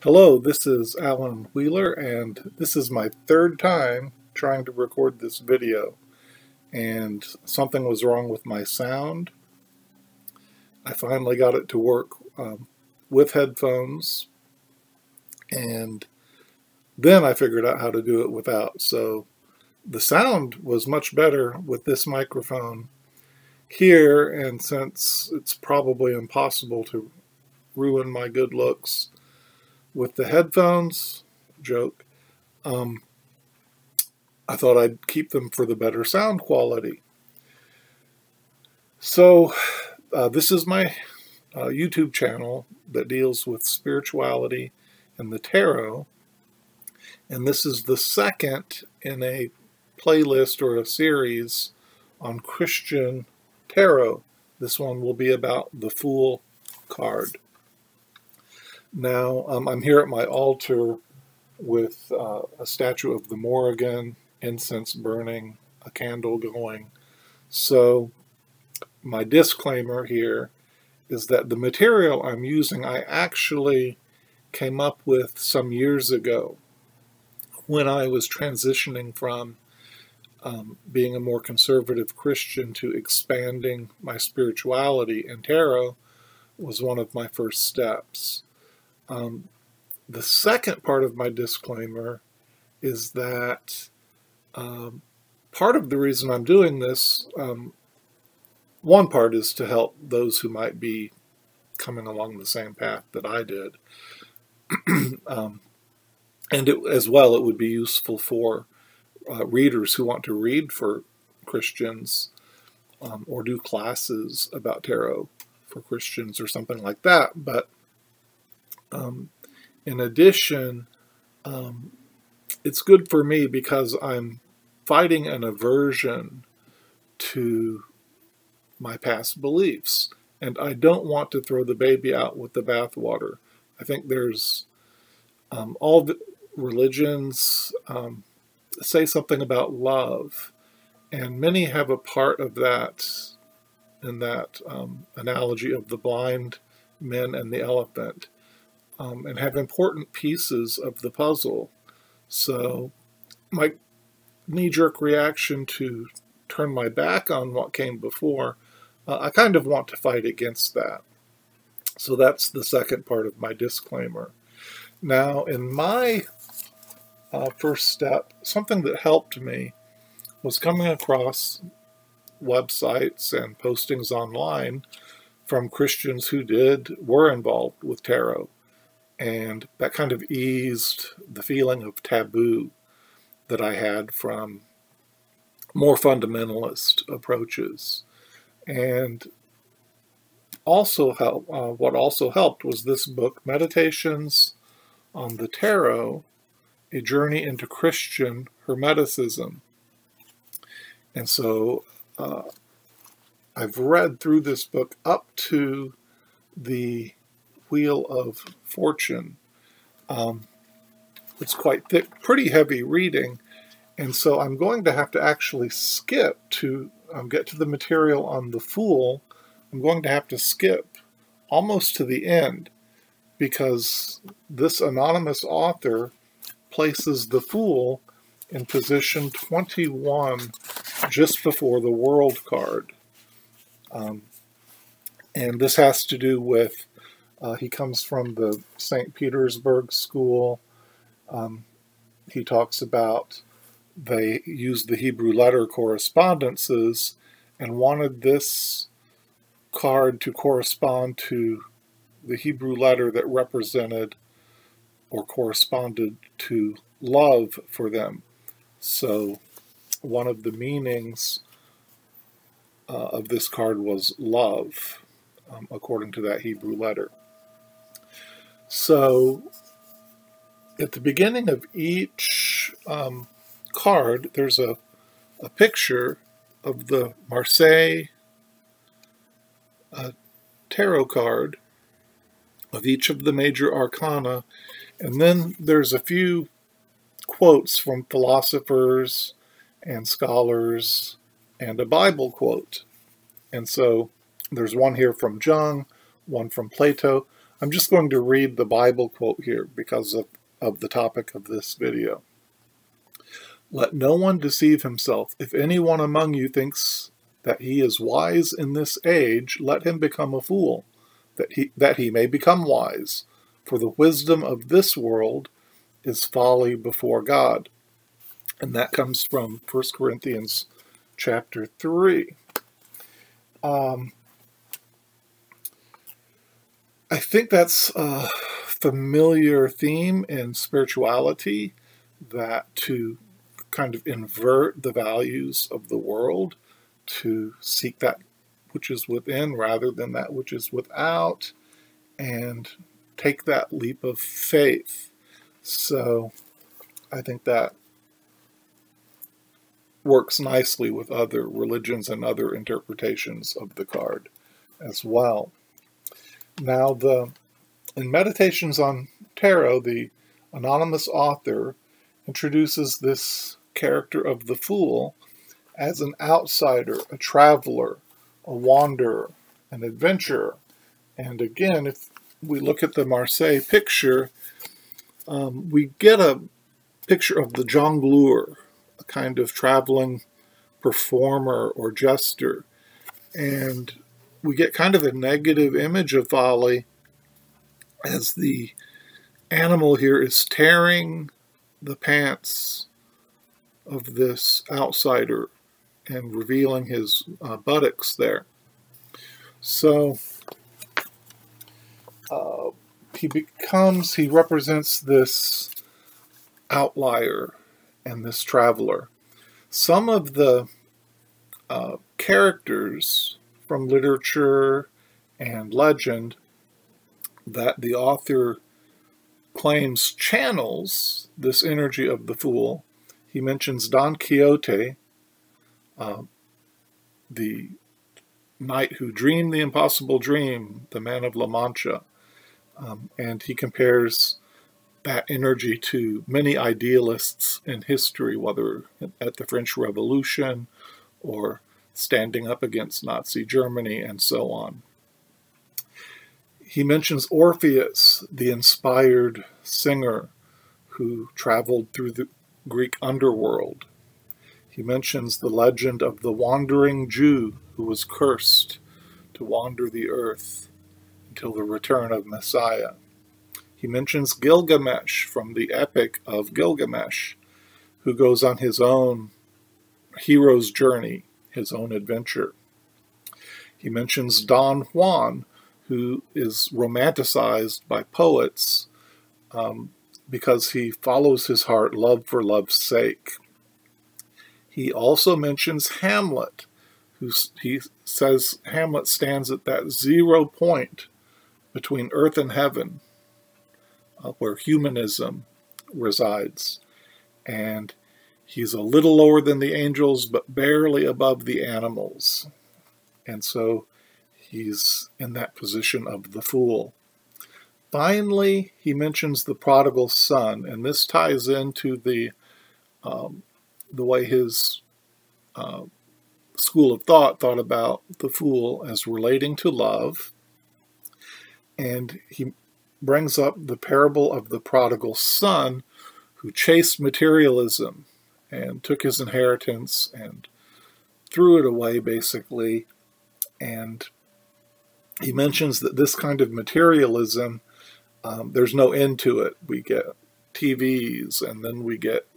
Hello, this is Alan Wheeler, and this is my third time trying to record this video, and something was wrong with my sound. I finally got it to work with headphones, and then I figured out how to do it without. So the sound was much better with this microphone here, and since it's probably impossible to ruin my good looks with the headphones, joke, I thought I'd keep them for the better sound quality. So this is my YouTube channel that deals with spirituality and the tarot, and this is the second in a playlist or a series on Christian tarot. This one will be about the Fool card. Now, I'm here at my altar with a statue of the Morrigan, incense burning, a candle going. So my disclaimer here is that the material I'm using I actually came up with some years ago when I was transitioning from being a more conservative Christian to expanding my spirituality, and tarot was one of my first steps. The second part of my disclaimer is that part of the reason I'm doing this, one part is to help those who might be coming along the same path that I did. And as well, it would be useful for readers who want to read for Christians or do classes about tarot for Christians or something like that. But in addition, it's good for me because I'm fighting an aversion to my past beliefs, and I don't want to throw the baby out with the bathwater. I think there's all the religions say something about love, and many have a part of that in that analogy of the blind men and the elephant, and have important pieces of the puzzle. So my knee-jerk reaction to turn my back on what came before, I kind of want to fight against that. So that's the second part of my disclaimer. Now, in my first step, something that helped me was coming across websites and postings online from Christians who were involved with tarot. And that kind of eased the feeling of taboo that I had from more fundamentalist approaches. And also what also helped was this book, Meditations on the Tarot, A Journey into Christian Hermeticism. And so I've read through this book up to the Wheel of Fortune. It's quite thick, pretty heavy reading, and so I'm going to have to actually skip to get to the material on the Fool. I'm going to have to skip almost to the end because this anonymous author places the Fool in position 21 just before the World card. And this has to do with, he comes from the St. Petersburg school. He talks about they used the Hebrew letter correspondences and wanted this card to correspond to the Hebrew letter that represented or corresponded to love for them. So one of the meanings of this card was love, according to that Hebrew letter. So at the beginning of each card, there's a picture of the Marseille tarot card of each of the major arcana, and then there's a few quotes from philosophers and scholars and a Bible quote. And so there's one here from Jung, one from Plato. I'm just going to read the Bible quote here because of the topic of this video. Let no one deceive himself. If anyone among you thinks that he is wise in this age, let him become a fool, that he may become wise. For the wisdom of this world is folly before God. And that comes from 1 Corinthians chapter 3. I think that's a familiar theme in spirituality, that to kind of invert the values of the world, to seek that which is within rather than that which is without, and take that leap of faith. So I think that works nicely with other religions and other interpretations of the card as well. Now, in Meditations on Tarot, the anonymous author introduces this character of the Fool as an outsider, a traveler, a wanderer, an adventurer. And again, if we look at the Marseille picture, we get a picture of the jongleur, a kind of traveling performer or jester. And we get kind of a negative image of folly, as the animal here is tearing the pants of this outsider and revealing his buttocks there. So he represents this outlier and this traveler. Some of the characters from literature and legend that the author claims channels this energy of the Fool. He mentions Don Quixote, the knight who dreamed the impossible dream, the man of La Mancha, and he compares that energy to many idealists in history, whether at the French Revolution or standing up against Nazi Germany and so on. He mentions Orpheus, the inspired singer who traveled through the Greek underworld. He mentions the legend of the wandering Jew who was cursed to wander the earth until the return of Messiah. He mentions Gilgamesh from the Epic of Gilgamesh, who goes on his own hero's journey, his own adventure. He mentions Don Juan, who is romanticized by poets because he follows his heart, love for love's sake. He also mentions Hamlet, he says Hamlet stands at that 0 point between earth and heaven, where humanism resides. And he's a little lower than the angels, but barely above the animals. And so he's in that position of the Fool. Finally, he mentions the prodigal son, and this ties into the way his school of thought about the Fool as relating to love. And he brings up the parable of the prodigal son who chased materialism and took his inheritance and threw it away, basically. And he mentions that this kind of materialism, there's no end to it. We get TVs, and then we get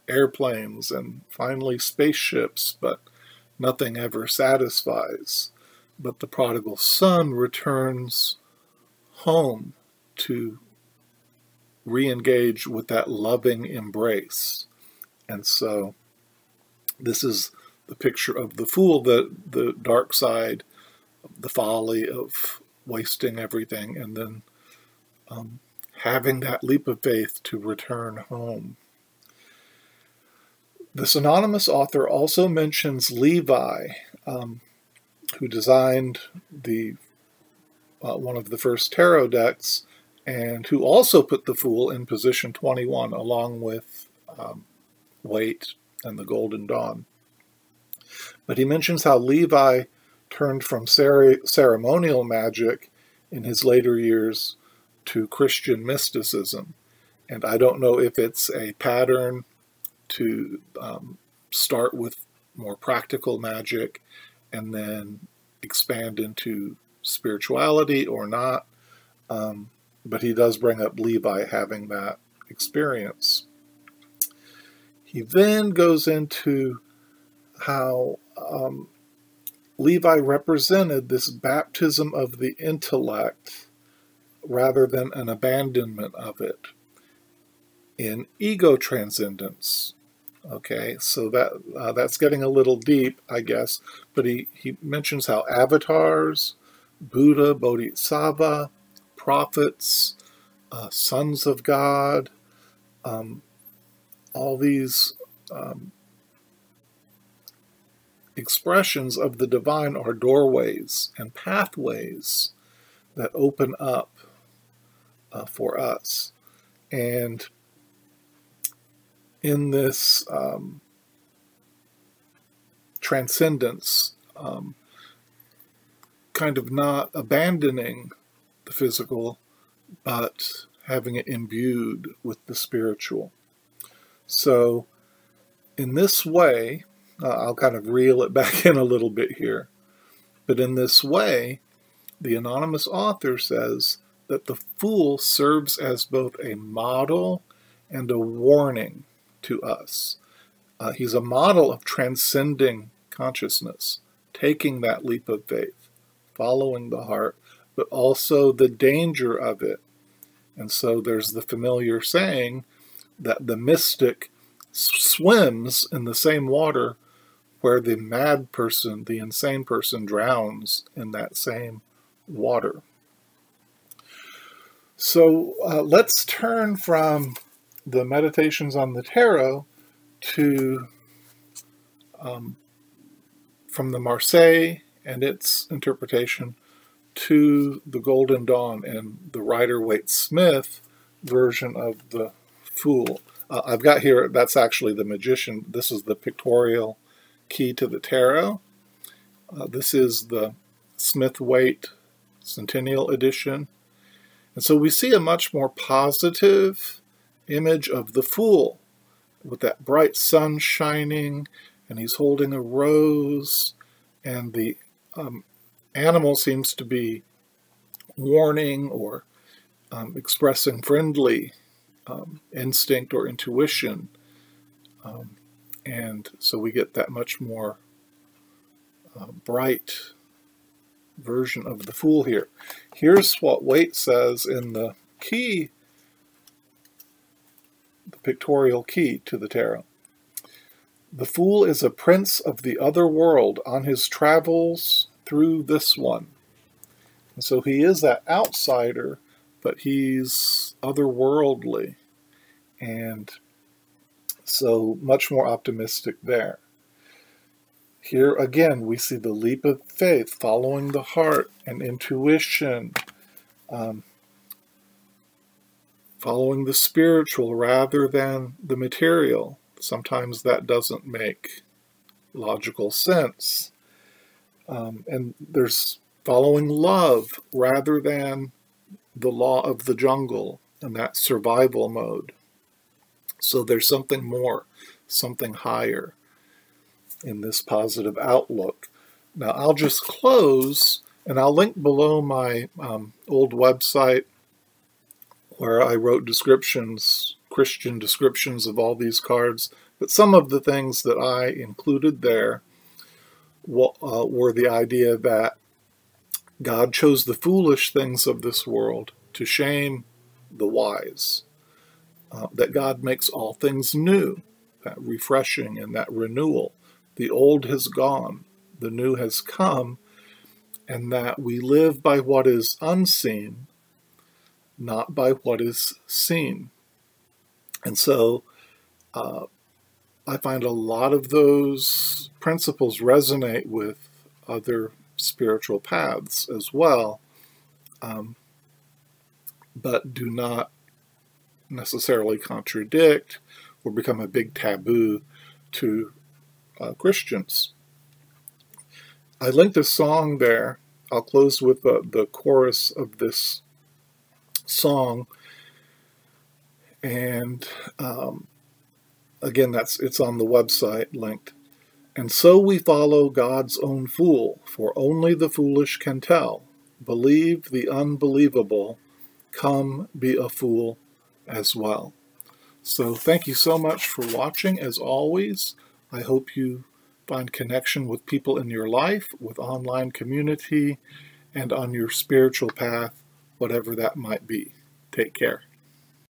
airplanes, and finally spaceships, but nothing ever satisfies. But the prodigal son returns home to re-engage with that loving embrace. And so this is the picture of the Fool, the dark side, the folly of wasting everything, and then having that leap of faith to return home. This anonymous author also mentions Levi, who designed the one of the first tarot decks, and who also put the Fool in position 21, along with Waite and the Golden Dawn. But he mentions how Levi turned from ceremonial magic in his later years to Christian mysticism. And I don't know if it's a pattern to start with more practical magic and then expand into spirituality or not. But he does bring up Levi having that experience. He then goes into how Levi represented this baptism of the intellect rather than an abandonment of it in ego transcendence. Okay, so that's getting a little deep, I guess, but he mentions how avatars, Buddha, Bodhisattva, prophets, sons of God, all these expressions of the divine are doorways and pathways that open up for us. And in this transcendence, kind of not abandoning the physical, but having it imbued with the spiritual. So in this way, I'll kind of reel it back in a little bit here, but in this way, the anonymous author says that the fool serves as both a model and a warning to us. He's a model of transcending consciousness, taking that leap of faith, following the heart, but also the danger of it. And so there's the familiar saying that the mystic swims in the same water where the mad person, the insane person, drowns in that same water. So let's turn from the Meditations on the Tarot to from the Marseille and its interpretation to the Golden Dawn and the Rider-Waite-Smith version of the Fool. I've got here, that's actually the Magician. This is the pictorial key to the tarot. This is the Smith-Waite Centennial Edition. And so we see a much more positive image of the Fool with that bright sun shining, and he's holding a rose, and the animal seems to be warning or expressing friendly instinct or intuition. And so we get that much more bright version of the Fool here. Here's what Waite says in the key, the pictorial key to the tarot. The Fool is a prince of the other world on his travels through this one. And so he is that outsider, but he's otherworldly. And so much more optimistic there. Here again, we see the leap of faith, following the heart and intuition, following the spiritual rather than the material. Sometimes that doesn't make logical sense. And there's following love rather than the law of the jungle and that survival mode. So there's something more, something higher in this positive outlook. Now I'll just close, and I'll link below my old website where I wrote descriptions, Christian descriptions of all these cards, but some of the things that I included there were the idea that God chose the foolish things of this world to shame the wise, that God makes all things new, that refreshing and that renewal. The old has gone, the new has come, and that we live by what is unseen, not by what is seen. And so I find a lot of those principles resonate with other spiritual paths as well, but do not necessarily contradict or become a big taboo to Christians. I linked a song there I'll close with the chorus of this song. And again, it's on the website linked. And so we follow God's own fool, for only the foolish can tell. Believe the unbelievable, come be a fool as well. So thank you so much for watching. As always, I hope you find connection with people in your life, with online community, and on your spiritual path, whatever that might be. Take care.